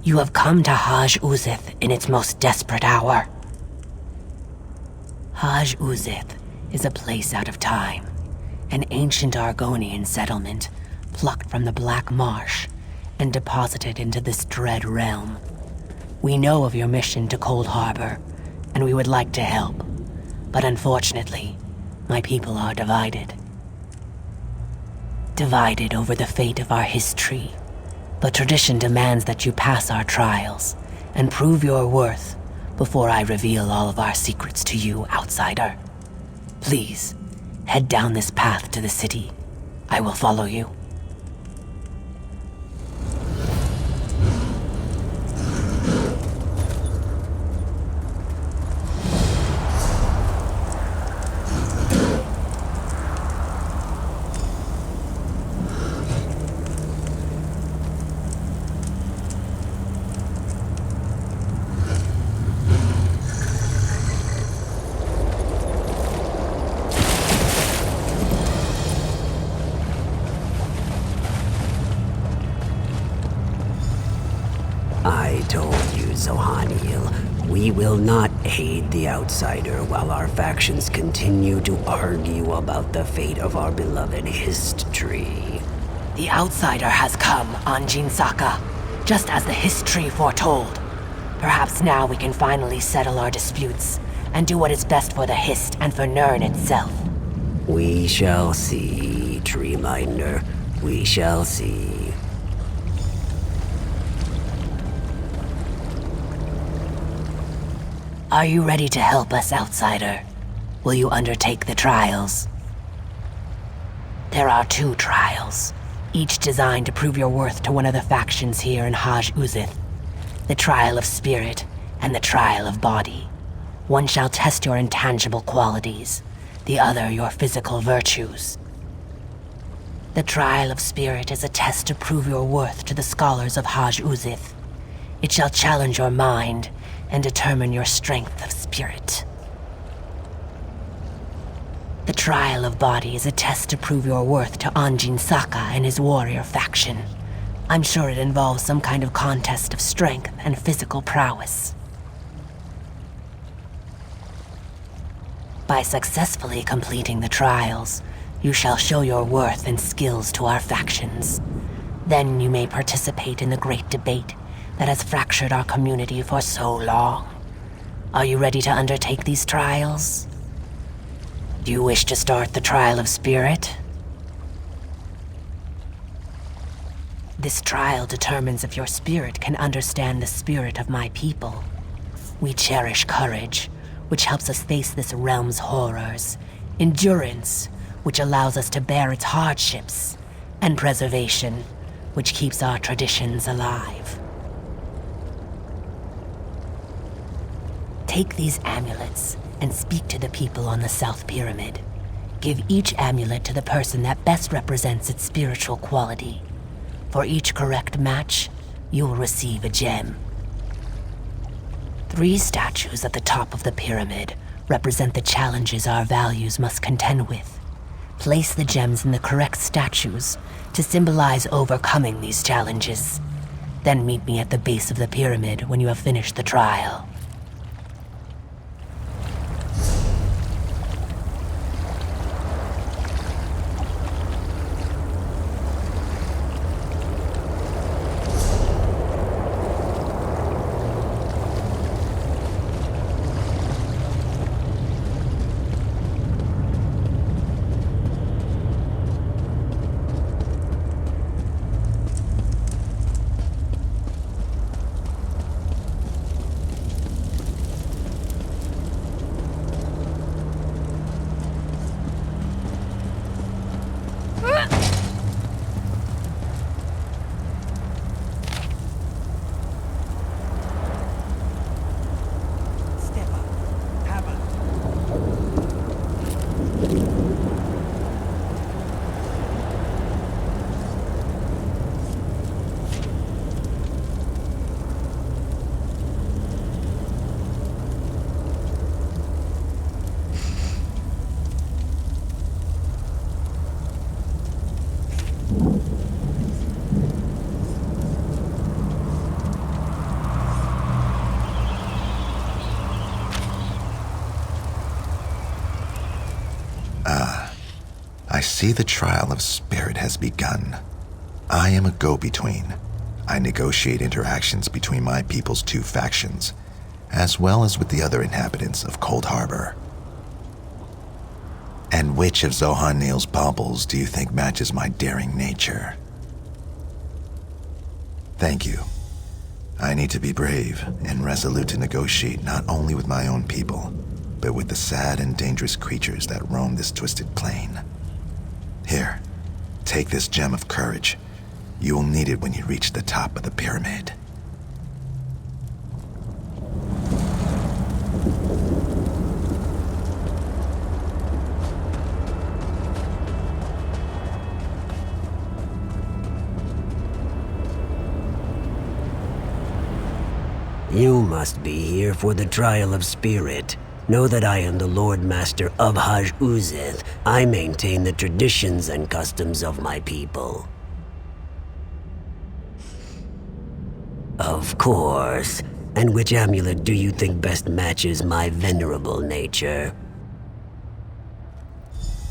You have come to Haj Uxith in its most desperate hour. Haj Uxith is a place out of time, an ancient Argonian settlement plucked from the Black Marsh and deposited into this dread realm. We know of your mission to Coldharbour, and we would like to help, but unfortunately, my people are divided. Divided over the fate of our history, but tradition demands that you pass our trials and prove your worth before I reveal all of our secrets to you, outsider. Please, head down this path to the city. I will follow you. I told you, Zohaniel, we will not aid the outsider while our factions continue to argue about the fate of our beloved Hist tree. The outsider has come, Anjin Saka, just as the Hist tree foretold. Perhaps now we can finally settle our disputes and do what is best for the Hist and for Nirn itself. We shall see, Treeminder. We shall see. Are you ready to help us, outsider? Will you undertake the trials? There are 2 trials, each designed to prove your worth to one of the factions here in Haj Uxith. The trial of spirit and the trial of body. One shall test your intangible qualities, the other your physical virtues. The trial of spirit is a test to prove your worth to the scholars of Haj Uxith. It shall challenge your mind and determine your strength of spirit. The trial of body is a test to prove your worth to Anjin Saka and his warrior faction. I'm sure it involves some kind of contest of strength and physical prowess. By successfully completing the trials, you shall show your worth and skills to our factions. Then you may participate in the great debate that has fractured our community for so long. Are you ready to undertake these trials? Do you wish to start the trial of spirit? This trial determines if your spirit can understand the spirit of my people. We cherish courage, which helps us face this realm's horrors, endurance, which allows us to bear its hardships, and preservation, which keeps our traditions alive. Take these amulets and speak to the people on the South Pyramid. Give each amulet to the person that best represents its spiritual quality. For each correct match, you will receive a gem. 3 statues at the top of the pyramid represent the challenges our values must contend with. Place the gems in the correct statues to symbolize overcoming these challenges. Then meet me at the base of the pyramid when you have finished the trial. see the trial of spirit has begun. I am a go-between. I negotiate interactions between my people's two factions, as well as with the other inhabitants of Coldharbour. And which of Zohan Neal's baubles do you think matches my daring nature? Thank you. I need to be brave and resolute to negotiate not only with my own people, but with the sad and dangerous creatures that roam this twisted plain. Here, take this gem of courage. You will need it when you reach the top of the pyramid. You must be here for the trial of spirit. Know that I am the Lord Master of Haj Uxith. I maintain the traditions and customs of my people. Of course. And which amulet do you think best matches my venerable nature?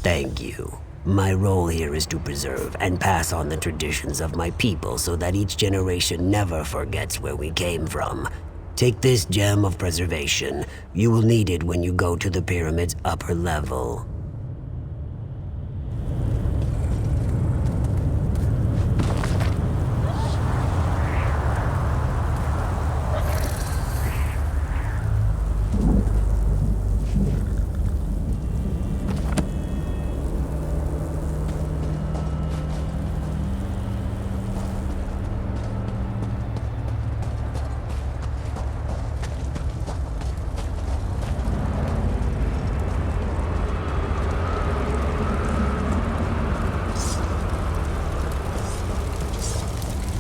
Thank you. My role here is to preserve and pass on the traditions of my people so that each generation never forgets where we came from. Take this gem of preservation. You will need it when you go to the pyramid's upper level.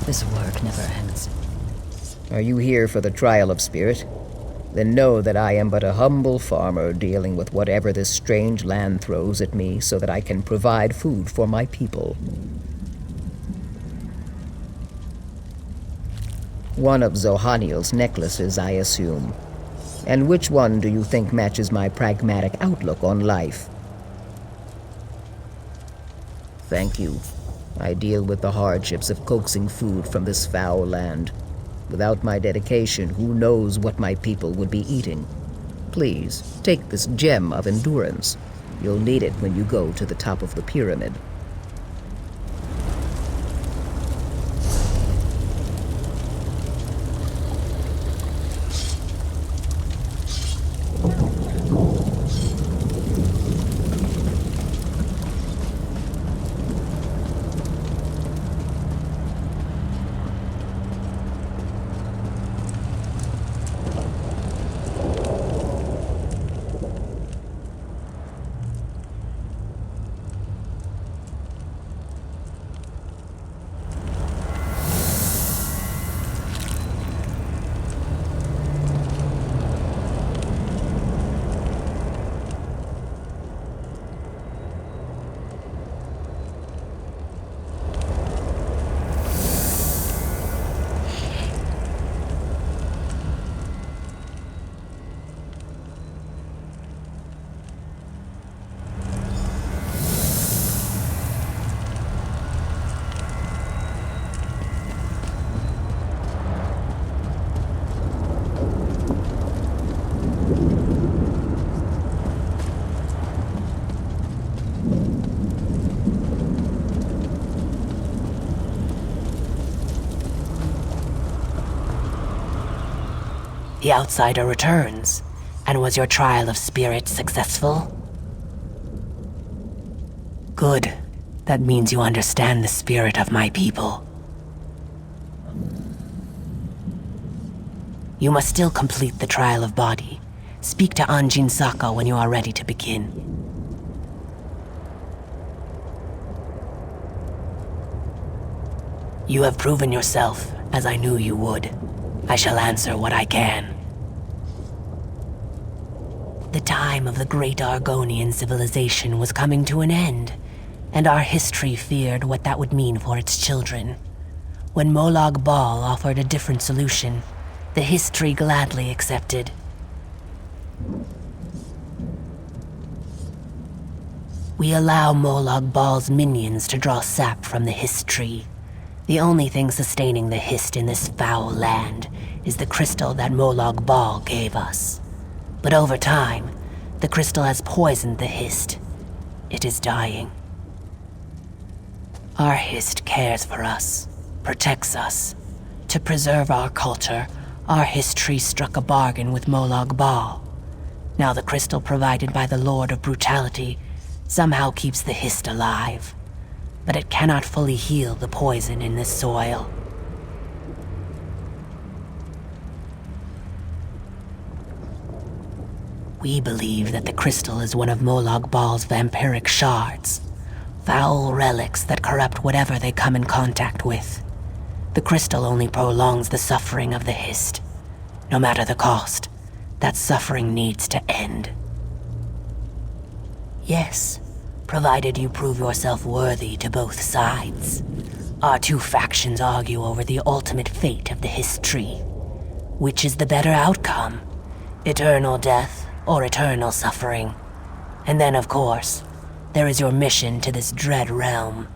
This work never ends. Are you here for the trial of spirit? Then know that I am but a humble farmer dealing with whatever this strange land throws at me so that I can provide food for my people. One of Zohaniel's necklaces, I assume. And which one do you think matches my pragmatic outlook on life? Thank you. I deal with the hardships of coaxing food from this foul land. Without my dedication, who knows what my people would be eating? Please, take this gem of endurance. You'll need it when you go to the top of the pyramid. The outsider returns. And was your trial of spirit successful? Good. That means you understand the spirit of my people. You must still complete the trial of body. Speak to Anjin Saka when you are ready to begin. You have proven yourself, as I knew you would. I shall answer what I can. The time of the great Argonian civilization was coming to an end, and our history feared what that would mean for its children. When Molag Bal offered a different solution, the history gladly accepted. We allow Molag Bal's minions to draw sap from the Hist tree. The only thing sustaining the Hist in this foul land is the crystal that Molag Bal gave us. But over time, the crystal has poisoned the Hist. It is dying. Our Hist cares for us, protects us. To preserve our culture, our Hist tree struck a bargain with Molag Bal. Now the crystal provided by the Lord of Brutality somehow keeps the Hist alive, but it cannot fully heal the poison in this soil. We believe that the crystal is one of Molag Bal's vampiric shards, foul relics that corrupt whatever they come in contact with. The crystal only prolongs the suffering of the Hist. No matter the cost, that suffering needs to end. Yes, provided you prove yourself worthy to both sides. Our two factions argue over the ultimate fate of the Hist tree. Which is the better outcome? Eternal death or eternal suffering? And then, of course, there is your mission to this dread realm.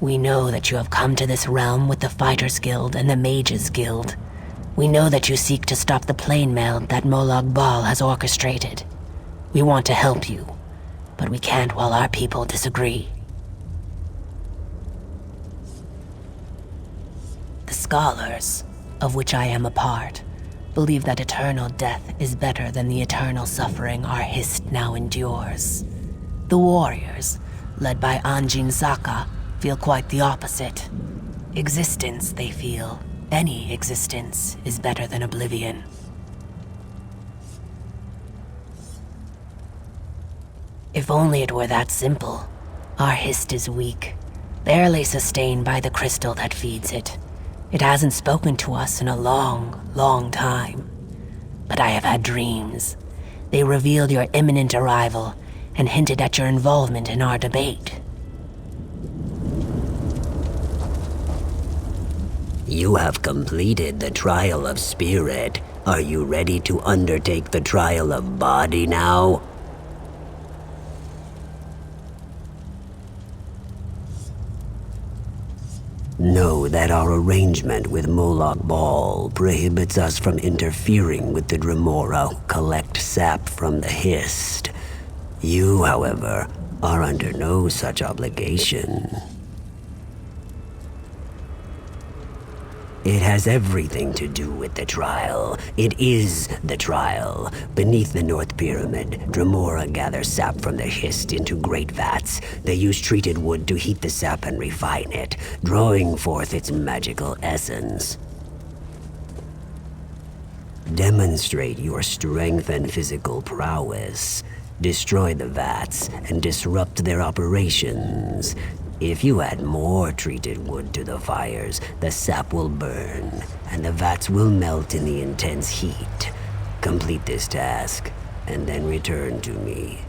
We know that you have come to this realm with the Fighters Guild and the Mages Guild. We know that you seek to stop the plane meld that Molag Bal has orchestrated. We want to help you, but we can't while our people disagree. The scholars, of which I am a part, believe that eternal death is better than the eternal suffering our Hist now endures. The warriors, led by Anjin Saka, feel quite the opposite. Existence, they feel, any existence, is better than oblivion. If only it were that simple. Our Hist is weak, barely sustained by the crystal that feeds it. It hasn't spoken to us in a long, long time. But I have had dreams. They revealed your imminent arrival and hinted at your involvement in our debate. You have completed the trial of spirit. Are you ready to undertake the trial of body now? Know that our arrangement with Molag Bal prohibits us from interfering with the Dremora who collect sap from the Hist. You, however, are under no such obligation. It has everything to do with the trial. It is the trial. Beneath the North Pyramid, Dremora gather sap from the Hist into great vats. They use treated wood to heat the sap and refine it, drawing forth its magical essence. Demonstrate your strength and physical prowess. Destroy the vats and disrupt their operations. If you add more treated wood to the fires, the sap will burn, and the vats will melt in the intense heat. Complete this task, and then return to me.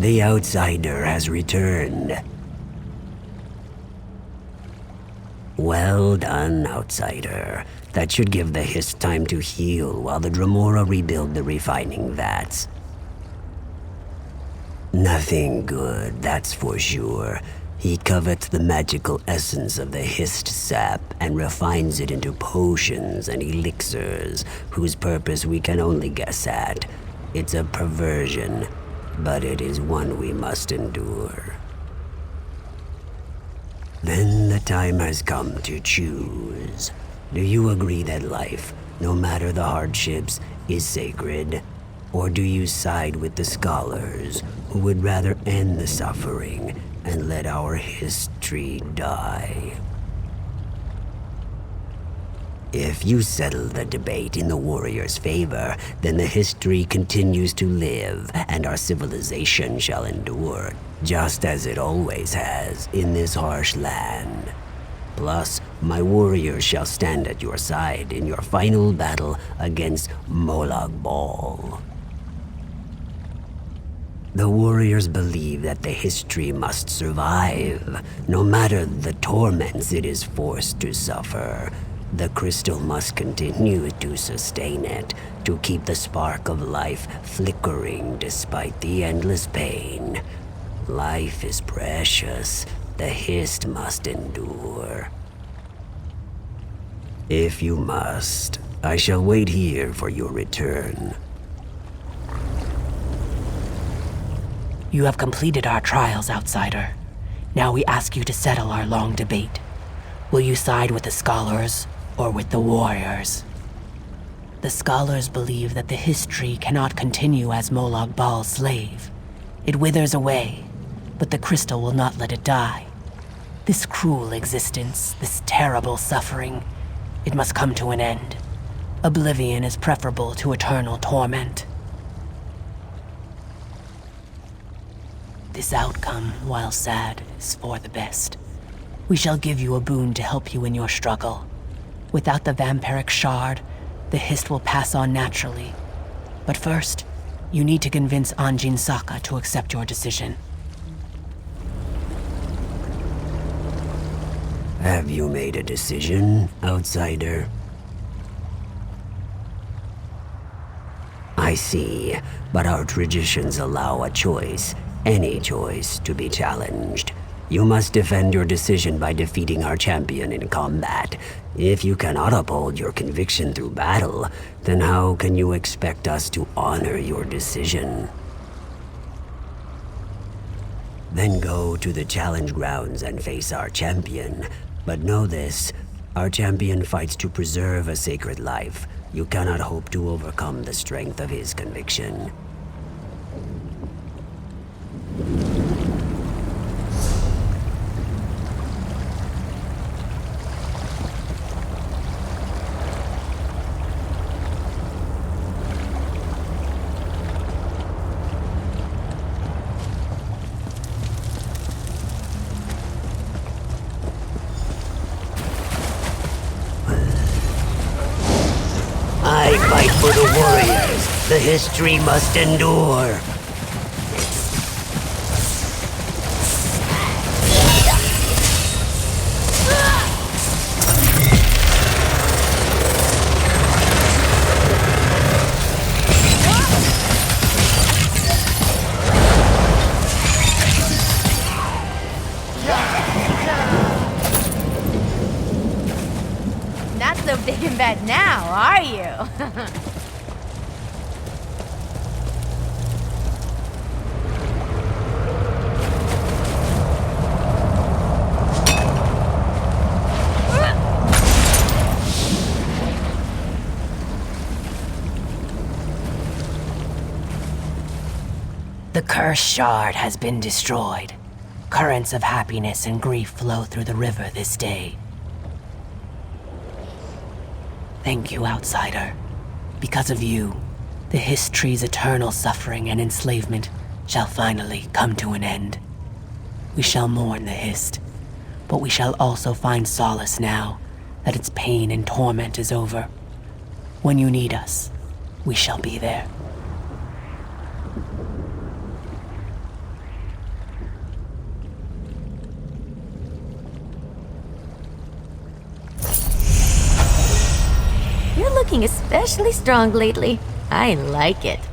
The outsider has returned. Well done, outsider. That should give the Hist time to heal while the Dremora rebuild the refining vats. Nothing good, that's for sure. He covets the magical essence of the Hist sap and refines it into potions and elixirs, whose purpose we can only guess at. It's a perversion, but it is one we must endure. Then the time has come to choose. Do you agree that life, no matter the hardships, is sacred? Or do you side with the scholars, who would rather end the suffering and let our history die? If you settle the debate in the warrior's favor, then the history continues to live, and our civilization shall endure, just as it always has in this harsh land. Plus, my warriors shall stand at your side in your final battle against Molag Bal. The warriors believe that the history must survive, no matter the torments it is forced to suffer. The crystal must continue to sustain it, to keep the spark of life flickering despite the endless pain. Life is precious. The Hist must endure. If you must, I shall wait here for your return. You have completed our trials, outsider. Now we ask you to settle our long debate. Will you side with the scholars or with the warriors? The scholars believe that the history cannot continue as Molag Bal's slave. It withers away, but the crystal will not let it die. This cruel existence, this terrible suffering, it must come to an end. Oblivion is preferable to eternal torment. This outcome, while sad, is for the best. We shall give you a boon to help you in your struggle. Without the vampiric shard, the Hist will pass on naturally. But first, you need to convince Anjin Saka to accept your decision. Have you made a decision, outsider? I see, but our traditions allow a choice, any choice, to be challenged. You must defend your decision by defeating our champion in combat. If you cannot uphold your conviction through battle, then how can you expect us to honor your decision? Then go to the challenge grounds and face our champion. But know this, our champion fights to preserve a sacred life. You cannot hope to overcome the strength of his conviction. I fight for the warriors. The history must endure. Not so big in bed now, are you? The cursed shard has been destroyed. Currents of happiness and grief flow through the river this day. Thank you, outsider. Because of you, the history's eternal suffering and enslavement shall finally come to an end. We shall mourn the Hist, but we shall also find solace now that its pain and torment is over. When you need us, we shall be there. looking especially strong lately. I like it.